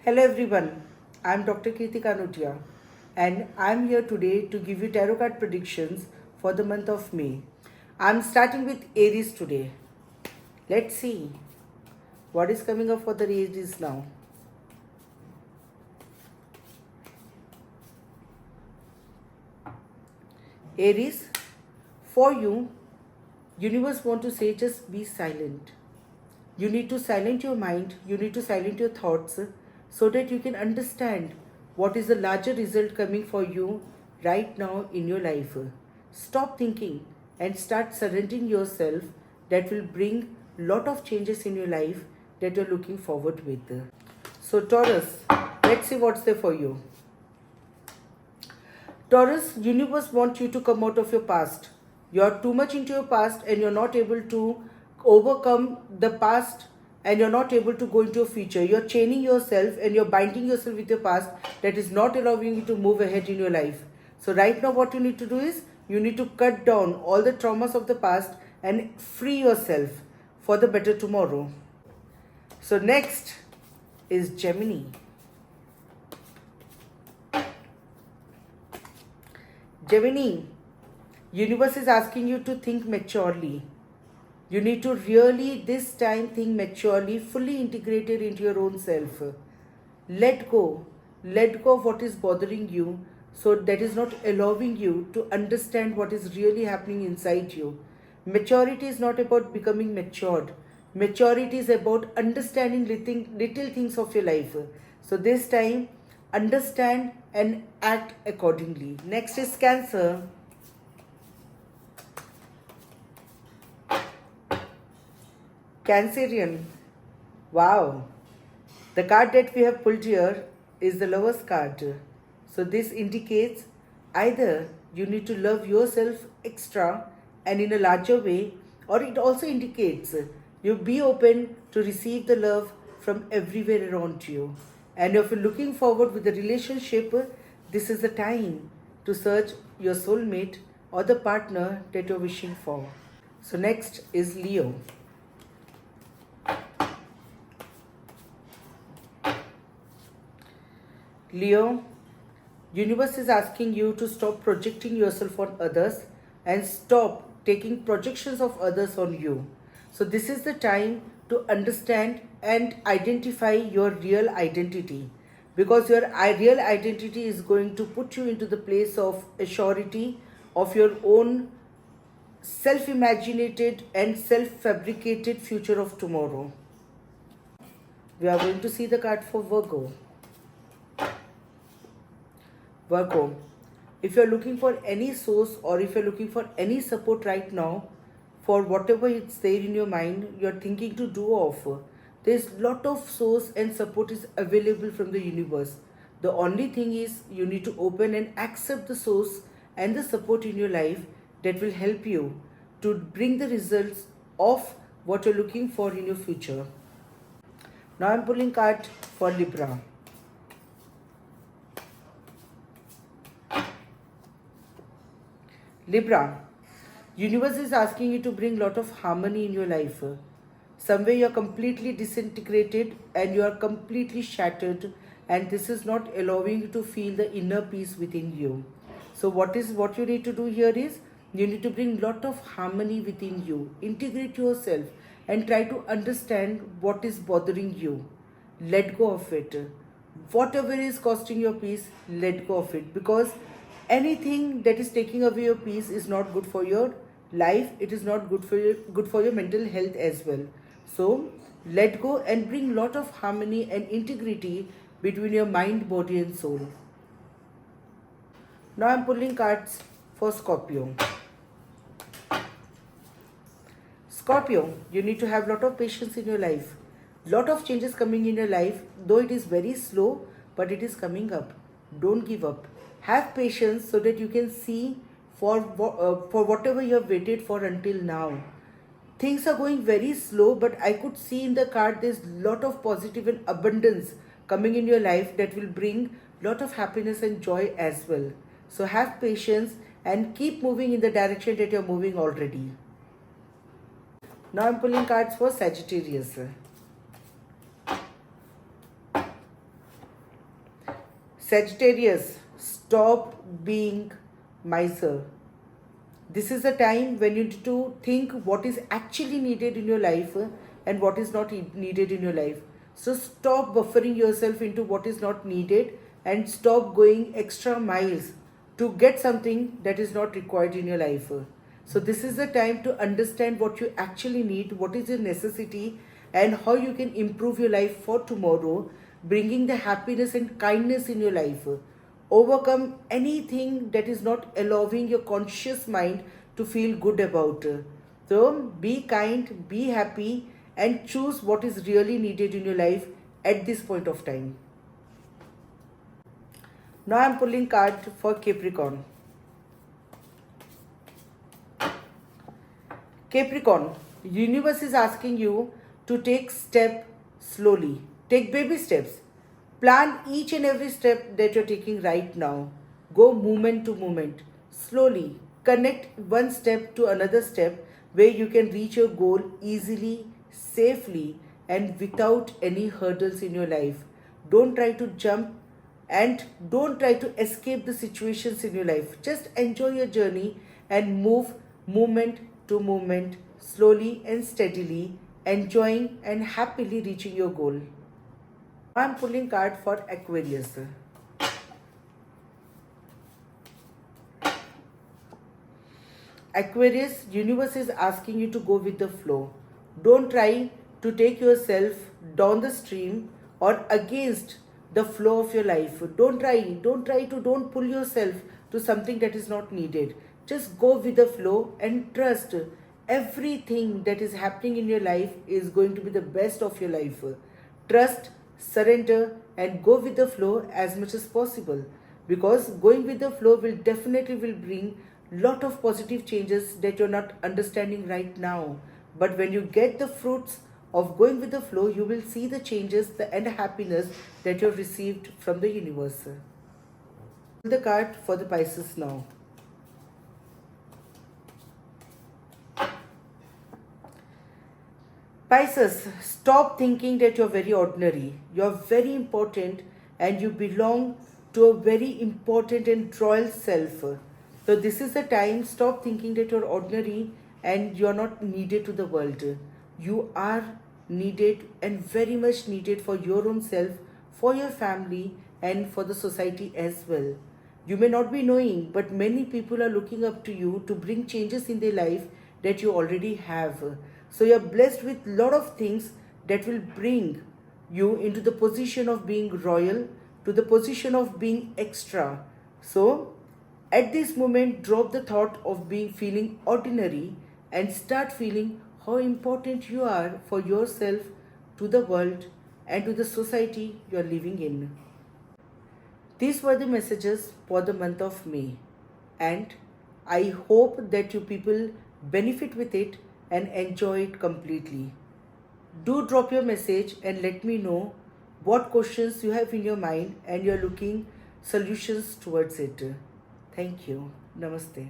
Hello everyone, I'm Dr. Kirti Kanotia and I'm here today to give you tarot card predictions for the month of May. I'm starting with Aries today. Let's see what is coming up for the Aries now. Aries, for you, universe want to say just be silent. You need to silence your mind, you need to silence your thoughts so that you can understand what is the larger result coming for you right now in your life. Stop thinking and start surrendering yourself. That will bring lot of changes in your life that you're looking forward with. So Taurus, let's see what's there for you. Taurus, universe wants you to come out of your past. You're too much into your past and you're not able to overcome the past and you're not able to go into your future. You're chaining yourself and you're binding yourself with your past that is not allowing you to move ahead in your life. So right now what you need to do is you need to cut down all the traumas of the past and free yourself for the better tomorrow. So next is Gemini. Gemini, universe is asking you to think maturely. You need to really this time think maturely, fully integrated into your own self. Let go. Let go of what is bothering you so that is not allowing you to understand what is really happening inside you. Maturity is not about becoming matured. Maturity is about understanding little things of your life. So this time, understand and act accordingly. Next is Cancer. Cancerian. Wow. The card that we have pulled here is the Lover's card. So this indicates either you need to love yourself extra and in a larger way, or it also indicates you be open to receive the love from everywhere around you. And if you're looking forward with the relationship, this is the time to search your soulmate or the partner that you're wishing for. So next is Leo. Leo, universe is asking you to stop projecting yourself on others and stop taking projections of others on you. So this is the time to understand and identify your real identity, because your real identity is going to put you into the place of assurity of your own self-imaginated and self-fabricated future of tomorrow. We are going to see the card for Virgo. Virgo, if you're looking for any source or if you're looking for any support right now for whatever it's there in your mind, you're thinking to do offer, there's lot of source and support is available from the universe. The only thing is you need to open and accept the source and the support in your life that will help you to bring the results of what you're looking for in your future. Now I'm pulling card for Libra. Libra, universe is asking you to bring lot of harmony in your life. Somewhere you are completely disintegrated and you are completely shattered, and this is not allowing you to feel the inner peace within you. So what you need to do here is you need to bring lot of harmony within you. Integrate yourself and try to understand what is bothering you. Let go of it. Whatever is costing your peace, let go of it, because anything that is taking away your peace is not good for your life. It is not good for your mental health as well. So let go and bring lot of harmony and integrity between your mind, body and soul. Now I'm pulling cards for Scorpio. Scorpio, you need to have lot of patience in your life. Lot of changes coming in your life, though it is very slow, but it is coming up. Don't give up. Have patience so that you can see for whatever you have waited for until now. Things are going very slow, but I could see in the card there's lot of positive and abundance coming in your life that will bring lot of happiness and joy as well. So have patience and keep moving in the direction that you're moving already. Now I'm pulling cards for Sagittarius. Sagittarius, stop being miser. This is a time when you need to think what is actually needed in your life and what is not needed in your life. So stop buffering yourself into what is not needed and stop going extra miles to get something that is not required in your life. So this is the time to understand what you actually need, what is your necessity, and how you can improve your life for tomorrow, bringing the happiness and kindness in your life. Overcome anything that is not allowing your conscious mind to feel good about. So be kind, be happy, and choose what is really needed in your life at this point of time. Now I am pulling card for Capricorn. Capricorn, universe is asking you to take step slowly. Take baby steps. Plan each and every step that you're taking right now. Go moment to moment. Slowly connect one step to another step where you can reach your goal easily, safely, and without any hurdles in your life. Don't try to jump and don't try to escape the situations in your life. Just enjoy your journey and move moment to moment, slowly and steadily, enjoying and happily reaching your goal. I am pulling card for Aquarius. Aquarius, universe is asking you to go with the flow. Don't try to take yourself down the stream or against the flow of your life. Don't pull yourself to something that is not needed. Just go with the flow and trust everything that is happening in your life is going to be the best of your life. Trust, surrender, and go with the flow as much as possible, because going with the flow will definitely will bring lot of positive changes that you're not understanding right now. But when you get the fruits of going with the flow, you will see the changes and happiness that you've received from the universe. The card for the Pisces now. Pisces, stop thinking that you're very ordinary. You're very important and you belong to a very important and royal self. So this is the time, stop thinking that you're ordinary and you're not needed to the world. You are needed and very much needed for your own self, for your family, and for the society as well. You may not be knowing, but many people are looking up to you to bring changes in their life that you already have. So you're blessed with a lot of things that will bring you into the position of being royal, to the position of being extra. So at this moment, drop the thought of being feeling ordinary and start feeling how important you are for yourself, to the world, and to the society you are living in. These were the messages for the month of May, and I hope that you people benefit with it and enjoy it completely. Do drop your message and let me know what questions you have in your mind and you're looking solutions towards it. Thank you. Namaste.